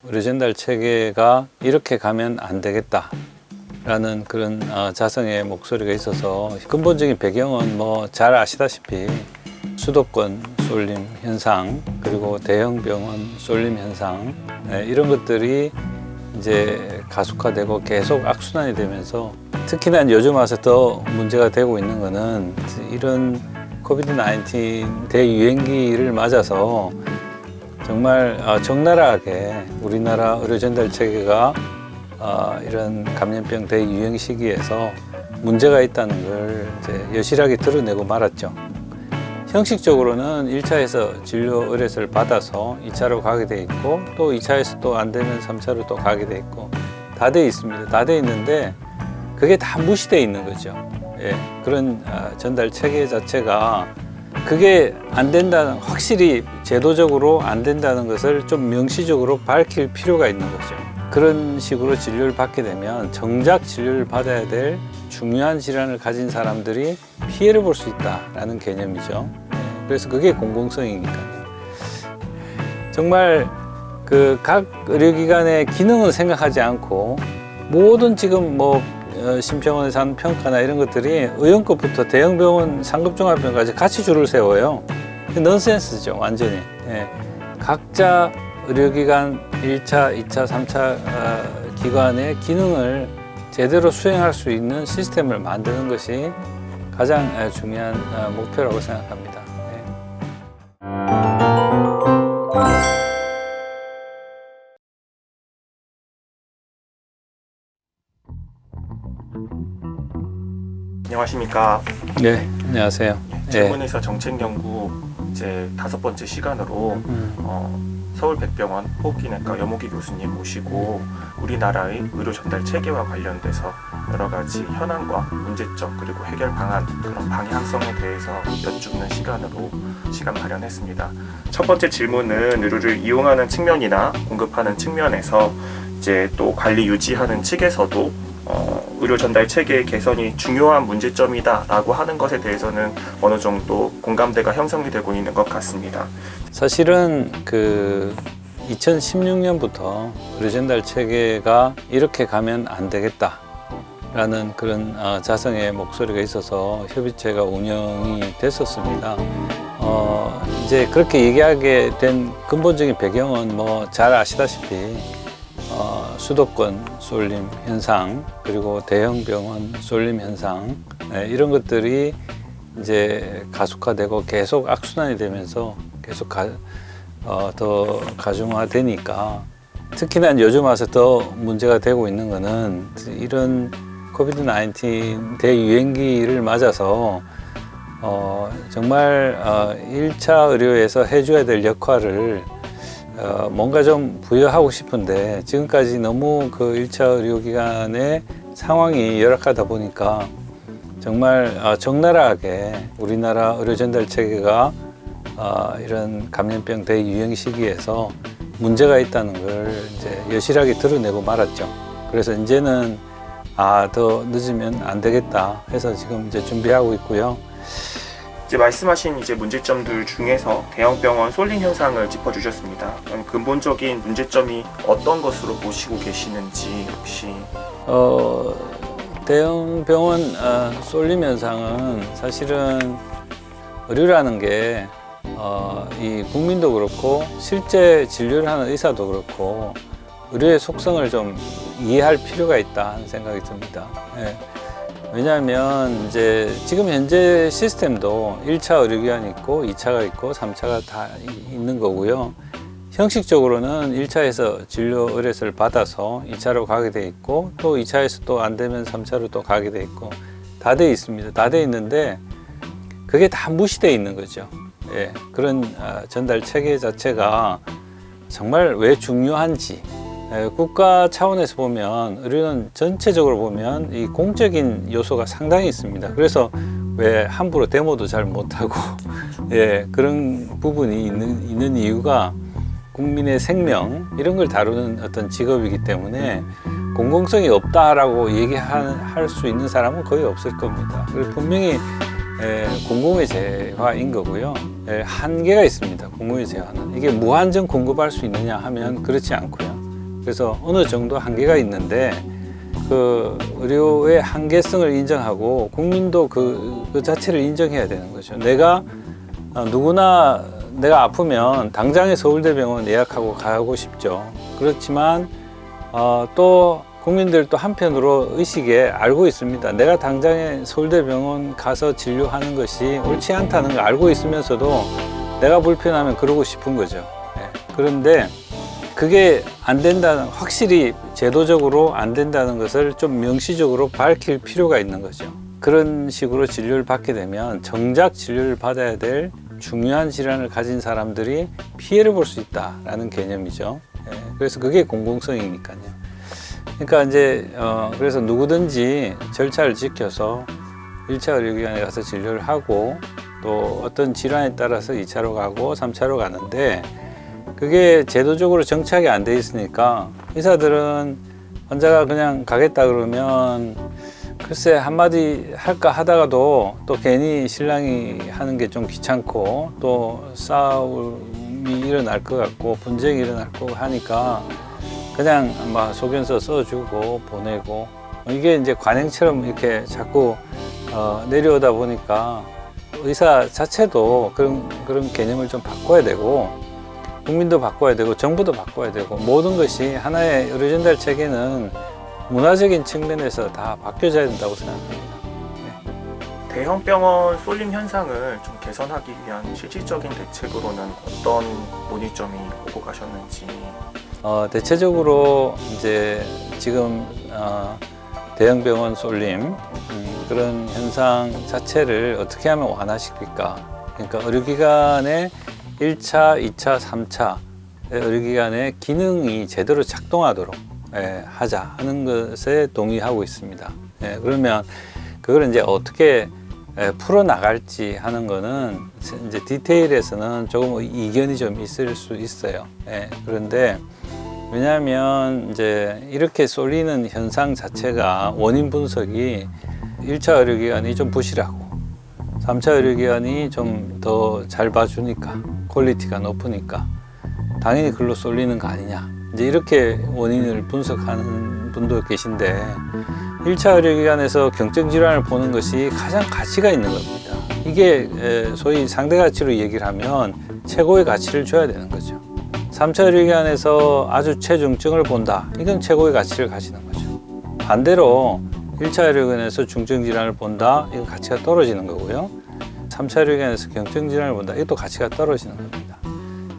의료전달 체계가 이렇게 가면 안 되겠다 라는 그런 자성의 목소리가 있어서, 근본적인 배경은 뭐 잘 아시다시피 수도권 쏠림 현상, 그리고 대형 병원 쏠림 현상, 이런 것들이 이제 가속화되고 계속 악순환이 되면서, 특히나 요즘 와서 더 문제가 되고 있는 거는 이런 코비드-19 대유행기를 맞아서 정말 적나라하게 우리나라 의료전달 체계가 이런 감염병 대유행 시기에서 문제가 있다는 걸 이제 여실하게 드러내고 말았죠. 형식적으로는 1차에서 진료 의뢰서를 받아서 2차로 가게 돼 있고, 또 2차에서 또 안 되면 3차로 또 가게 돼 있고, 다 돼 있습니다. 다 돼 있는데 그게 다 무시돼 있는 거죠. 예, 그런 전달 체계 자체가 그게 안 된다는, 확실히 제도적으로 안 된다는 것을 좀 명시적으로 밝힐 필요가 있는 거죠. 그런 식으로 진료를 받게 되면 정작 진료를 받아야 될 중요한 질환을 가진 사람들이 피해를 볼 수 있다라는 개념이죠. 그래서 그게 공공성이니까요. 정말 그 각 의료기관의 기능을 생각하지 않고 모든 지금 뭐 심평원에서 하는 평가나 이런 것들이 의원급부터 대형병원, 상급종합병원까지 같이 줄을 세워요. 넌센스죠, 완전히. 예. 각자 의료기관 1차, 2차, 3차 기관의 기능을 제대로 수행할 수 있는 시스템을 만드는 것이 가장 중요한 목표라고 생각합니다. 안녕하십니까. 네, 안녕하세요. 질문에서 정책연구 이제 5번째 시간으로 서울백병원 호흡기내과 여모기 교수님 모시고 우리나라의 의료 전달 체계와 관련돼서 여러 가지 현황과 문제점, 그리고 해결 방안, 그런 방향성에 대해서 여쭙는 시간으로 시간 마련했습니다. 첫 번째 질문은 의료를 이용하는 측면이나 공급하는 측면에서 이제 또 관리 유지하는 측에서도 의료 전달 체계의 개선이 중요한 문제점이다라고 하는 것에 대해서는 어느 정도 공감대가 형성이 되고 있는 것 같습니다. 사실은 그 2016년부터 의료전달 체계가 이렇게 가면 안 되겠다 라는 그런 자성의 목소리가 있어서 협의체가 운영이 됐었습니다. 이제 그렇게 얘기하게 된 근본적인 배경은 뭐 잘 아시다시피 수도권 쏠림 현상, 그리고 대형 병원 쏠림 현상, 이런 것들이 이제 가속화되고 계속 악순환이 되면서 계속 더 가중화되니까, 특히나 요즘 와서 더 문제가 되고 있는 거는 이런 코비드-19 대유행기를 맞아서 정말 1차 의료에서 해줘야 될 역할을 뭔가 좀 부여하고 싶은데, 지금까지 너무 그 1차 의료기관의 상황이 열악하다 보니까 정말 적나라하게 우리나라 의료전달 체계가 이런 감염병 대유행 시기에서 문제가 있다는 걸 이제 여실하게 드러내고 말았죠. 그래서 이제는 더 늦으면 안 되겠다 해서 지금 이제 준비하고 있고요. 이제 말씀하신 이제 문제점들 중에서 대형병원 쏠림 현상을 짚어주셨습니다. 그럼 근본적인 문제점이 어떤 것으로 보시고 계시는지 혹시? 대형 병원 쏠림 현상은 사실은 의료라는 게 이 국민도 그렇고 실제 진료를 하는 의사도 그렇고 의료의 속성을 좀 이해할 필요가 있다 하는 생각이 듭니다. 예. 왜냐하면 이제 지금 현재 시스템도 1차 의료기관이 있고 2차가 있고 3차가 다 있는 거고요. 형식적으로는 1차에서 진료 의뢰서를 받아서 2차로 가게 돼 있고, 또 2차에서 또 안 되면 3차로 또 가게 돼 있고, 다 돼 있습니다. 다 돼 있는데 그게 다 무시돼 있는 거죠. 예, 그런 전달 체계 자체가 정말 왜 중요한지, 국가 차원에서 보면 의료는 전체적으로 보면 이 공적인 요소가 상당히 있습니다. 그래서 왜 함부로 데모도 잘 못하고 그런 부분이 있는 이유가 국민의 생명 이런 걸 다루는 어떤 직업이기 때문에 공공성이 없다라고 얘기할 수 있는 사람은 거의 없을 겁니다. 그래서 분명히 공공의 재화인 거고요. 한계가 있습니다. 공공의 재화는 이게 무한정 공급할 수 있느냐 하면 그렇지 않고요. 그래서 어느 정도 한계가 있는데 그 의료의 한계성을 인정하고 국민도 그 자체를 인정해야 되는 거죠. 누구나 내가 아프면 당장에 서울대병원 예약하고 가고 싶죠. 그렇지만 또 국민들도 한편으로 의식에 알고 있습니다. 내가 당장에 서울대병원 가서 진료하는 것이 옳지 않다는 걸 알고 있으면서도 내가 불편하면 그러고 싶은 거죠. 그런데 그게 안 된다는, 확실히 제도적으로 안 된다는 것을 좀 명시적으로 밝힐 필요가 있는 거죠. 그런 식으로 진료를 받게 되면 정작 진료를 받아야 될 중요한 질환을 가진 사람들이 피해를 볼 수 있다라는 개념이죠. 그래서 그게 공공성이니까요. 그러니까 이제 그래서 누구든지 절차를 지켜서 1차 의료기관에 가서 진료를 하고 또 어떤 질환에 따라서 2차로 가고 3차로 가는데 그게 제도적으로 정착이 안 돼 있으니까 의사들은 환자가 그냥 가겠다 그러면 글쎄 한마디 할까 하다가도 또 괜히 신랑이 하는 게 좀 귀찮고 또 싸움이 일어날 것 같고 분쟁이 일어날 것 하니까 그냥 막 소견서 써주고 보내고 이게 이제 관행처럼 이렇게 자꾸 내려오다 보니까 의사 자체도 그런 개념을 좀 바꿔야 되고 국민도 바꿔야 되고 정부도 바꿔야 되고 모든 것이 하나의 의료 전달 체계는 문화적인 측면에서 다 바뀌어져야 된다고 생각합니다. 대형 병원 쏠림 현상을 좀 개선하기 위한 실질적인 대책으로는 어떤 논의점이 오고 가셨는지. 대체적으로 이제 지금 대형 병원 쏠림 그런 현상 자체를 어떻게 하면 완화시킬까? 그러니까 의료기관의 1차, 2차, 3차 의료기관의 기능이 제대로 작동하도록 하자 하는 것에 동의하고 있습니다. 그러면 그걸 이제 어떻게 풀어 나갈지 하는 거는 이제 디테일에서는 조금 이견이 좀 있을 수 있어요. 그런데 왜냐하면 이제 이렇게 쏠리는 현상 자체가 원인 분석이 1차 의료기관이 좀 부실하고 3차 의료기관이 좀 더 잘 봐주니까 퀄리티가 높으니까 당연히 글로 쏠리는 거 아니냐 이제 이렇게 원인을 분석하는 분도 계신데 1차 의료기관에서 경증 질환을 보는 것이 가장 가치가 있는 겁니다. 이게 소위 상대 가치로 얘기를 하면 최고의 가치를 줘야 되는 거죠. 3차 의료기관에서 아주 최중증을 본다. 이건 최고의 가치를 가지는 거죠. 반대로 1차 의료기관에서 중증 질환을 본다. 이건 가치가 떨어지는 거고요. 3차 의료기관에서 경증 질환을 본다. 이것도 가치가 떨어지는 겁니다.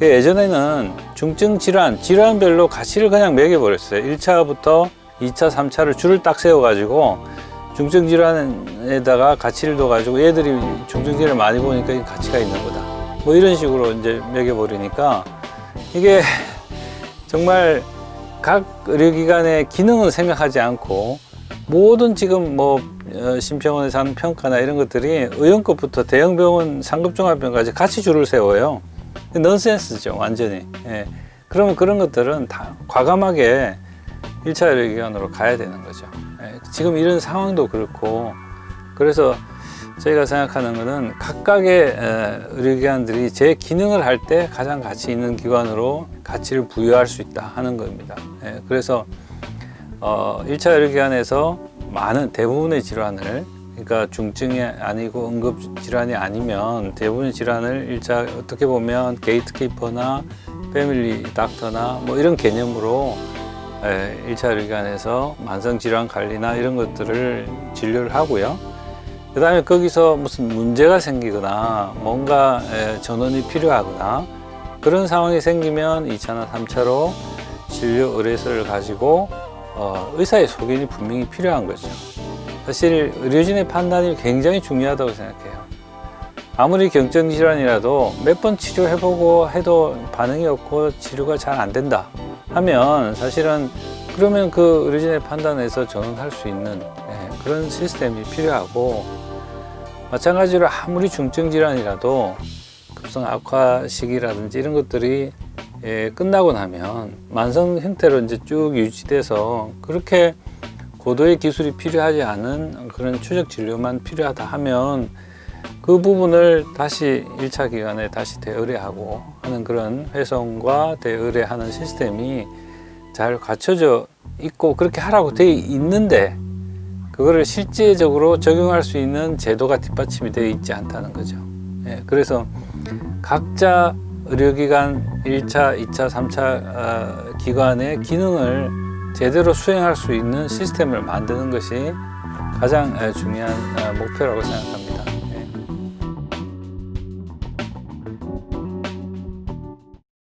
예전에는 중증 질환별로 가치를 그냥 매겨버렸어요. 1차부터 2차, 3차를 줄을 딱 세워가지고 중증 질환에다가 가치를 둬가지고 얘들이 중증 질환을 많이 보니까 이 가치가 있는 거다. 뭐 이런 식으로 이제 매겨버리니까 이게 정말 각 의료기관의 기능은 생각하지 않고 모든 지금 뭐 심평원에서 하는 평가나 이런 것들이 의원급부터 대형병원, 상급종합병원까지 같이 줄을 세워요. 넌센스죠, 완전히. 그러면 그런 것들은 다 과감하게 1차 의료기관으로 가야 되는 거죠. 지금 이런 상황도 그렇고 그래서 저희가 생각하는 것은 각각의 의료기관들이 제 기능을 할 때 가장 가치 있는 기관으로 가치를 부여할 수 있다 하는 겁니다. 그래서 1차 의료기관에서 많은 대부분의 질환을 그러니까 중증이 아니고 응급 질환이 아니면 대부분의 질환을 1차 어떻게 보면 게이트키퍼나 패밀리 닥터나 뭐 이런 개념으로 1차 의료기관에서 만성질환 관리나 이런 것들을 진료를 하고요. 그 다음에 거기서 무슨 문제가 생기거나 뭔가 전원이 필요하거나 그런 상황이 생기면 2차나 3차로 진료 의뢰서를 가지고 의사의 소견이 분명히 필요한 거죠. 사실 의료진의 판단이 굉장히 중요하다고 생각해요. 아무리 경증 질환이라도 몇 번 치료해보고 해도 반응이 없고 치료가 잘 안 된다 하면 사실은 그러면 그 의료진의 판단에서 전환할 수 있는 그런 시스템이 필요하고 마찬가지로 아무리 중증 질환이라도 급성 악화 시기라든지 이런 것들이 끝나고 나면 만성 형태로 이제 쭉 유지돼서 그렇게 고도의 기술이 필요하지 않은 그런 추적 진료만 필요하다 하면 그 부분을 다시 1차 기관에 다시 대의뢰하고 하는 그런 회송과 대의뢰하는 시스템이 잘 갖춰져 있고 그렇게 하라고 돼 있는데 그거를 실제적으로 적용할 수 있는 제도가 뒷받침이 되어 있지 않다는 거죠. 예, 그래서 각자 의료기관 1차, 2차, 3차 기관의 기능을 제대로 수행할 수 있는 시스템을 만드는 것이 가장 중요한 목표라고 생각합니다.